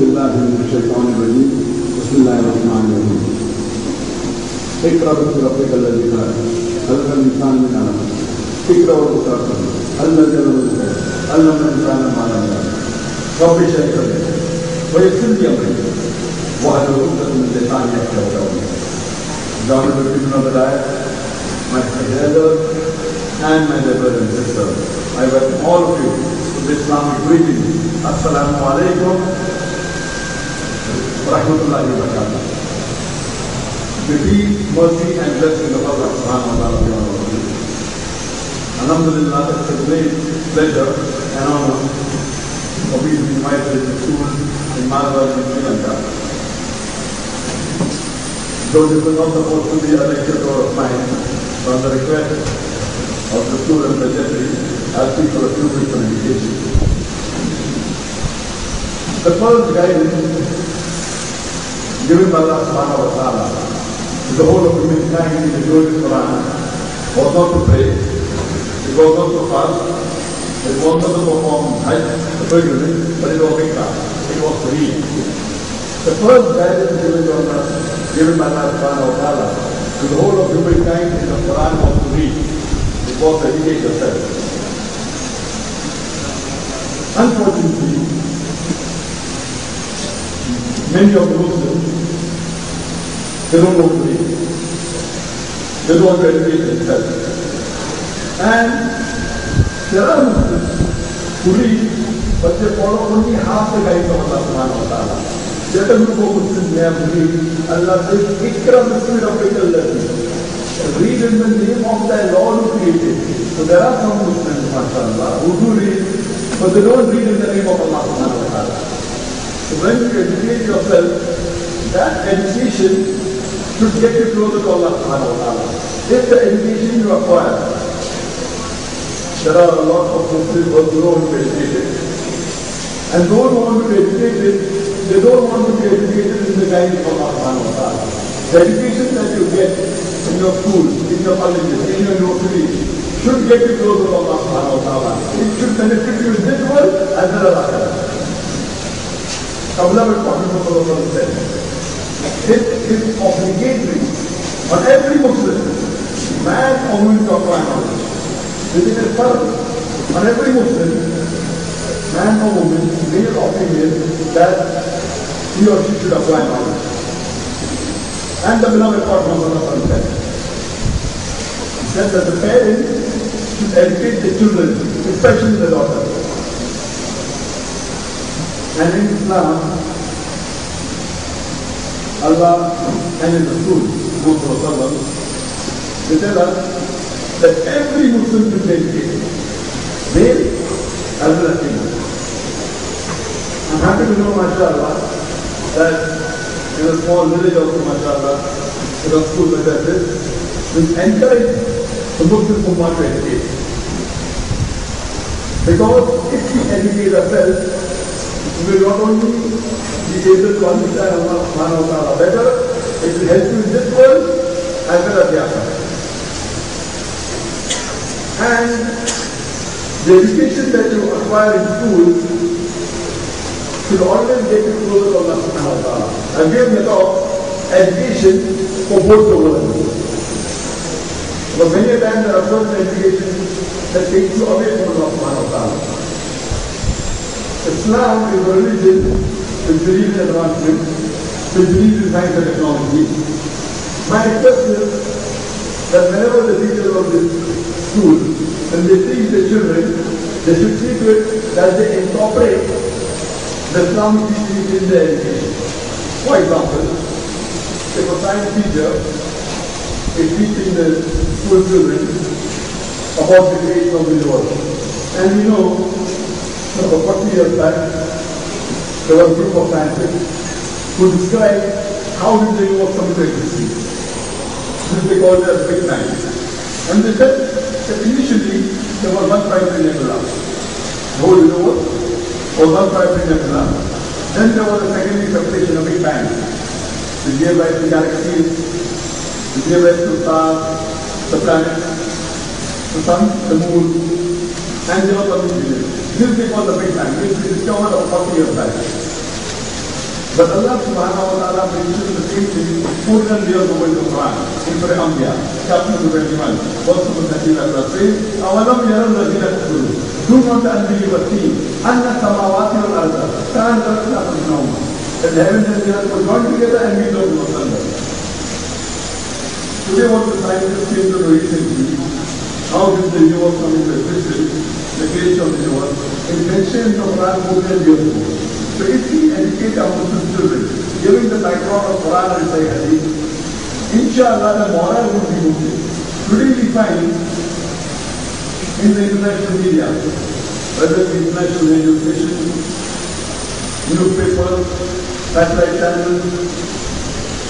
بالله من الشيطان الرجيم بسم الله الرحمن الرحيم اقرأ باسم ربك الذي خلق خلق الإنسان من علق اقرأ والمتوكل الذي علم بالقلم علم الإنسان ما لم يعلم رب اشرح لي صدري ويسر لي أمري واحلل عقدة من لساني يفقهوا قولي. Honorable people of the diet, my elders and my dear brothers and sisters, I welcome all of you to the Islamic greeting. Assalamu alaikum wa rahmatullahi wa barakatuh. The peace, mercy and blessing of Allah subhanahu wa ta'ala be on all of you. Alhamdulillah, it's a great pleasure and honor for me to be invited to school in Malwana in Sri Lanka. Though this was not supposed to be a lecture tour of mine, on the request of the student secretary, I'll speak for a few minutes on education. The first guidance given by Allah subhanahu wa ta'ala to the whole of humankind in the Holy Quran was not to pray, it was not to fast, it was not to perform Hajj, the pilgrimage, but it was Iqra, it was to read. The first guidance given by Allah subhanahu wa ta'ala to the whole of humankind in the Quran was to read. It was to educate yourself. Unfortunately, many of the Muslims, they don't know to read. They don't want to educate themselves. And there are Muslims who read, but they follow only half the guidance of Allah subhanahu wa ta'ala. Let a group of Muslims may have to read. Allah says, Ikra bismi rabbika alladhi. Read in the name of thy Lord who created. So there are some Muslims, mashallah, who do read, but they don't read in the name of Allah subhanahu wa ta'ala. So when you educate yourself, that education should get you closer to Allah subhanahu wa ta'ala. If the education you acquire, there are a lot of Muslims who don't want to be educated. And those who want to be educated, they don't want to be educated in the guidance of Allah subhanahu wa ta'ala. The education that you get in your school, in your colleges, in your university, should get you closer to Allah subhanahu wa ta'ala. It should benefit you in this world as well as after. Abdullah bin Muhammad said, it is obligatory on every Muslim, man or woman, to acquire knowledge. It is first on every Muslim, man or woman, male or female, that he or she should acquire knowledge. And the beloved Prophet said, he said that the parents should educate the children, especially the daughters. And in Islam, Allah and in the Rasul, they tell us that every Muslim should be educated, male as well as female. I'm happy to know, mashallah, that in a small village also, mashallah, there are schools like this, which encourage the Muslims who want to educate. Because if we educate ourselves, we will not only be able to understand Allah subhanahu wa ta'ala better, it will help you in this world as well as the other. And the education that you acquire in school should always get you closer to Allah subhanahu wa ta'ala. I'm giving a talk, education for both the world. But many times there are certain education that takes you away from Allah subhanahu wa ta'ala. Islam is a religion which believes in advancement, which believes in science and technology. My request is that whenever the teachers of this school, when they teach the children, they should see to it that they incorporate the Islamic teachings in their education. For example, if a science teacher is teaching the school children about the creation of the universe, and we know about 40 years back, there was a group of scientists who described how did the universe come into existence. This they called it as Big Bang. And they said that initially there was one primary nebula. The whole universe was one primary nebula. Then there was a secondary separation, a Big Bang, which gave rise to galaxies, which gave rise to stars, the planets, the sun, the moon, and there was something. This they call the Big Bang, which we discovered about 40 years back. But Allah subhanahu wa ta'ala mentions the same thing 400 years ago in the Quran, in Surah Anbiya, chapter 21, verse number 13. Allah says, أَوَلَمْ يَرَى الَّذِينَ كَفَرُوا. Do not the unbelievers see أَنَّ السَّمَاوَاتِ وَالْأَرْضَ كَانَتَا تَتَفَطَّرْنَ. That the heavens and the earth were joined together and we don't know thunder. Today what the scientists came to know recently, how did the universe come into existence, the creation of the universe, is mentioned in the Quran more than years ago. So if we educate our Muslim children, giving the background of Quran and Sahih Hadith, inshallah the moral would be moving. Today we find in the international media, whether it's international radio stations, newspapers, satellite channels,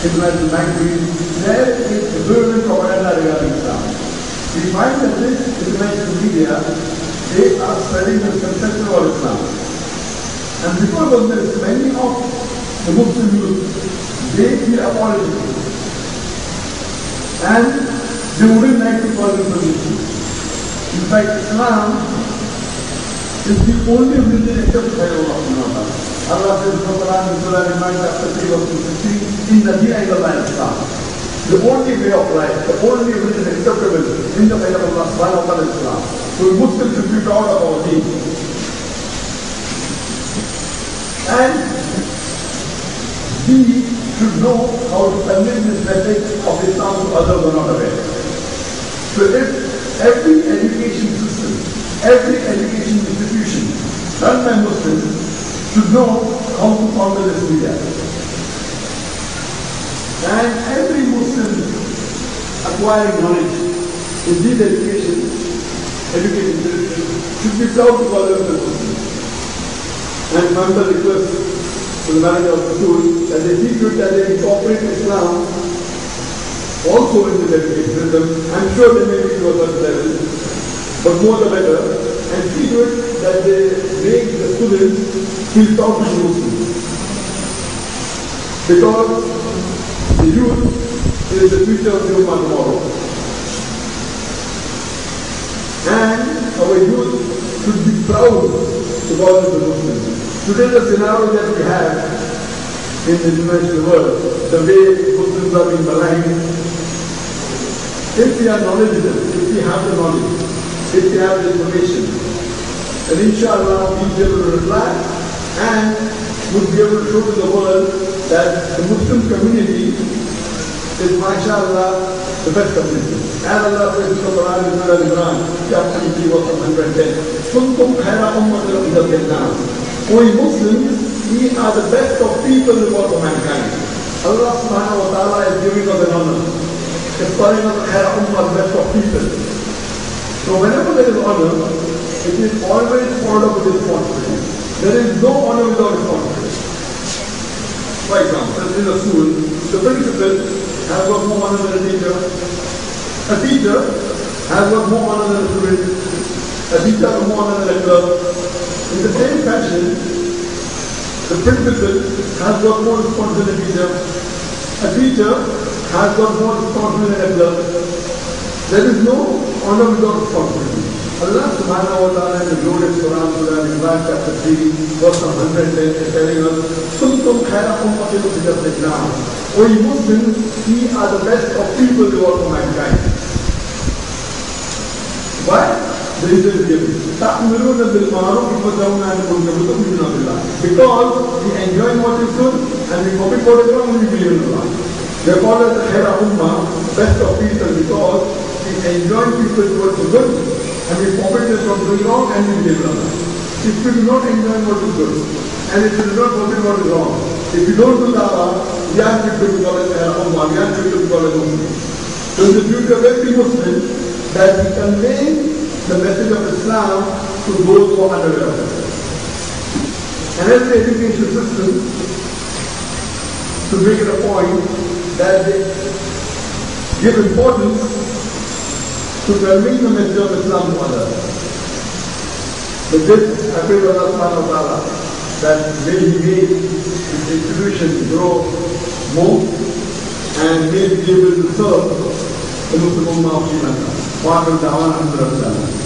international magazines, there is virulent propaganda regarding Islam. We find that this international media, they are spreading the misconception about Islam. And because of this, many of the Muslim youth, they feel apologetic. And they wouldn't like to call them Muslim. In fact, Islam is the only religion except for Allah. Allah says in the Quran in Surah Al-Imran chapter 3 verse 16, in the Deen of Islam. The only way of life, the only religion acceptable in the way of Allah subhanahu wa ta'ala is Islam. So Muslims should be proud of our deen. And we should know how to convey this message of Islam to others who are not aware. So if every education system, every education institution run by Muslims should know how to counter this media. And every Muslim acquiring knowledge in these education should be proud to call themselves Muslims. And member request to the manager of the school that they see to it that they incorporate Islam also in the education system. I'm sure they may be to a certain level, but more the better. And see to it that they make the students feel proud to be Muslims. Because the youth is the future of the Ummah tomorrow. And our youth should be proud to call them the Muslims. Today the scenario that we have in the international world, the way Muslims are being maligned, if we are knowledgeable, if we have the knowledge, if we have the information, then inshallah we'll be able to reply and we'll be able to show to the world that the Muslim community is, mashallah, the best community. As Allah says in the Quran in Surah Al-Imran, chapter 20, verse 110, "Kuntum khayra ummatin ukhrijat lin-nas." O Muslims, we are the best of people in the world of mankind. Allah subhanahu wa ta'ala is giving us an honor. He's calling us khayra ummah, the best of people. So whenever there is honor, it is always followed up with responsibility. There is no honor without responsibility. For example, in a school, the principal has got more honor than a teacher. A teacher has got more honor than a student. A teacher has more honor than a clerk. In the same fashion, the principal has got more responsibility than a teacher. A teacher has got more responsibility than a clerk. There is no honor without responsibility. Allah subhanahu wa ta'ala in the glorious Quran, Surah Al-Imran chapter 3, verse 110 is telling us, "Kuntum khayra ummatin ukhrijat lin-nas." O Muslims, we are the best of people in the world of mankind. Why? The reason is given. تَأْمُرُونَ بِالْمَعْرُوفِ وَتَنْهَوْنَ عَنِ الْمُنكَرِ وَتُؤْمِنُونَ بِاللَّهِ. Because we enjoy what is good and we forbid what is wrong, we believe in Allah. We are called as the khayra ummah, best of people, because we enjoy people towards the good and we forbid them from doing wrong and we believe in Allah. If we do not enjoy what is good and if we do not forbid what is wrong, if we don't do da'wah, we are people to call as khayra ummah, we are people to call as Muslims. So it's the duty of every Muslim that we convey the message of Islam to those who are unaware of it. And every education system to make it a point that they give importance to conveying the message of Islam to others. With this, I pray to Allah subhanahu wa ta'ala that may He make this institution grow more and may be able to serve the Muslim Ummah of Sri Lanka. وآخر دعوانا الحمد لله.